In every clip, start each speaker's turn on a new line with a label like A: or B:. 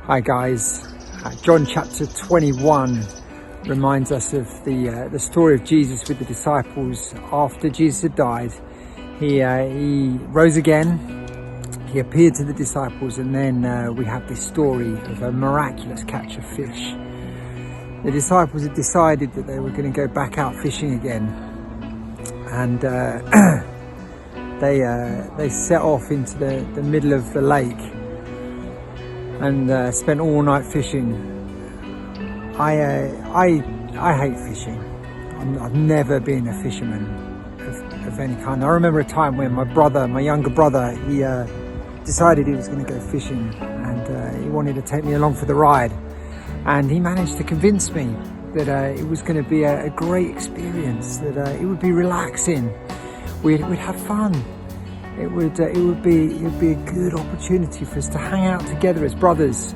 A: Hi guys, John chapter 21 reminds us of the story of Jesus with the disciples. After Jesus had died, he rose again, he appeared to the disciples, and then we have this story of a miraculous catch of fish. The disciples had decided that they were going to go back out fishing again, and they set off into the middle of the lake and spent all night fishing. I hate fishing. I've never been a fisherman of any kind. I remember a time when my younger brother, he decided he was going to go fishing, and he wanted to take me along for the ride. And he managed to convince me that it was going to be a great experience, that it would be relaxing, we'd have fun. It would be a good opportunity for us to hang out together as brothers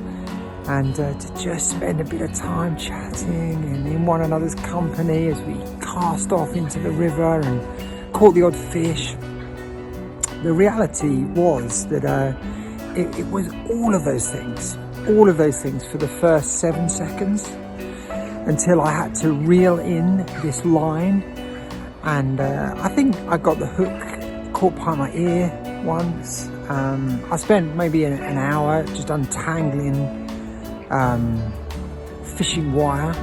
A: and to just spend a bit of time chatting and in one another's company as we cast off into the river and caught the odd fish. The reality was that it was all of those things for the first 7 seconds, until I had to reel in this line, and I think I got the hook caught behind my ear once. I spent maybe an hour just untangling fishing wire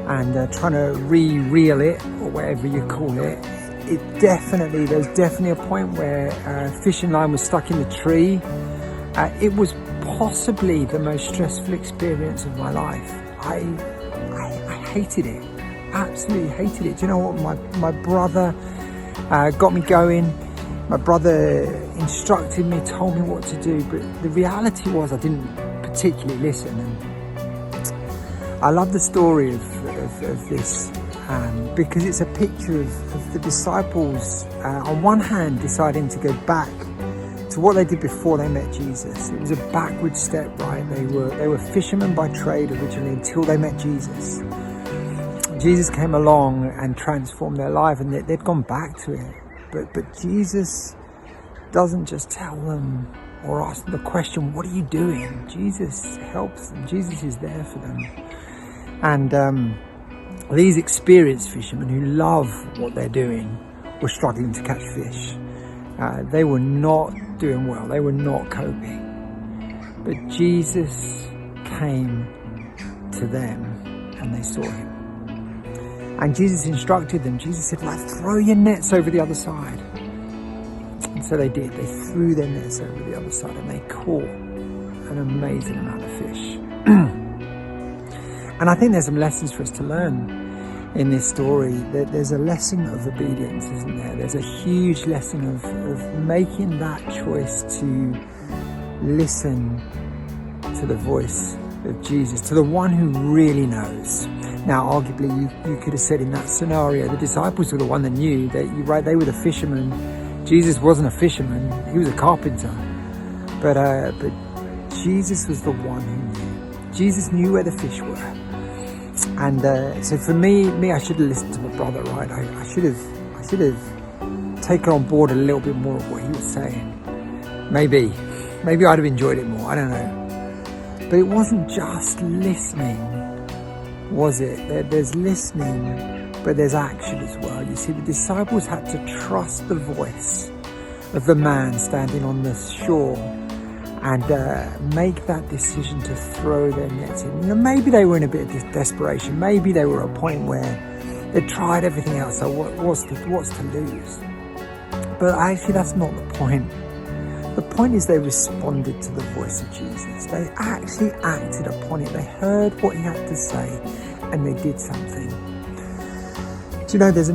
A: and trying to re-reel it, or whatever you call it. There's definitely a point where fishing line was stuck in the tree. It was possibly the most stressful experience of my life. I hated it, absolutely hated it. Do you know what? My brother got me going. My brother instructed me, told me what to do, but the reality was I didn't particularly listen. And I love the story of this because it's a picture of the disciples on one hand deciding to go back to what they did before they met Jesus. It was a backward step, right? They were fishermen by trade originally until they met Jesus. Jesus came along and transformed their life, and they'd gone back to it. But Jesus doesn't just tell them or ask them the question, what are you doing? Jesus helps them. Jesus is there for them. And these experienced fishermen who love what they're doing were struggling to catch fish. They were not doing well. They were not coping. But Jesus came to them and they saw him. And Jesus instructed them. Jesus said, right, throw your nets over the other side. And so they did. They threw their nets over the other side and they caught an amazing amount of fish. And I think there's some lessons for us to learn in this story. There's a lesson of obedience, isn't there? There's a huge lesson of making that choice to listen to the voice of Jesus, to the one who really knows. Now, arguably, you could have said in that scenario, the disciples were the one that knew. They were the fishermen. Jesus wasn't a fisherman; he was a carpenter. But Jesus was the one who knew. Jesus knew where the fish were, and so for me, I should have listened to my brother. Right, I should have taken on board a little bit more of what he was saying. Maybe I'd have enjoyed it more. I don't know. But it wasn't just listening, was it? There's listening, but there's action as well. You see, the disciples had to trust the voice of the man standing on the shore and make that decision to throw their nets in. You know, maybe they were in a bit of desperation. Maybe they were at a point where they tried everything else. So what's to lose? But actually, that's not the point. The point is they responded to the voice of Jesus. They actually acted upon it. They heard what he had to say and they did something. Do you know, there's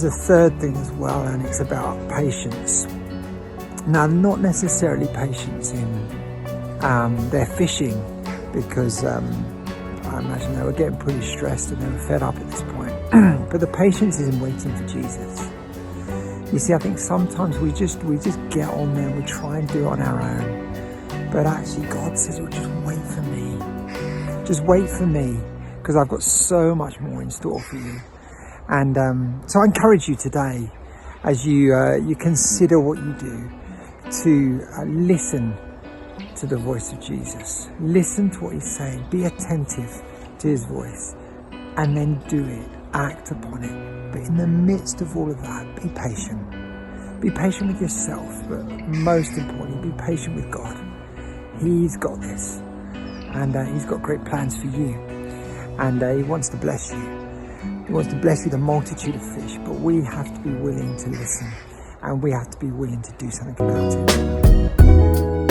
A: a third thing as well, and it's about patience. Now, not necessarily patience in their fishing, because I imagine they were getting pretty stressed and they were fed up at this point. But the patience is in waiting for Jesus. You see, I think sometimes we just get on there and we try and do it on our own. But actually God says, well, just wait for me. Just wait for me, because I've got so much more in store for you. And so I encourage you today, as you consider what you do, to listen to the voice of Jesus. Listen to what he's saying. Be attentive to his voice, and then do it. Act upon it. But in the midst of all of that, be patient. Be patient with yourself, but most importantly, be patient with God. He's got this, and he's got great plans for you, and he wants to bless you. He wants to bless you with a multitude of fish, but we have to be willing to listen, and we have to be willing to do something about it.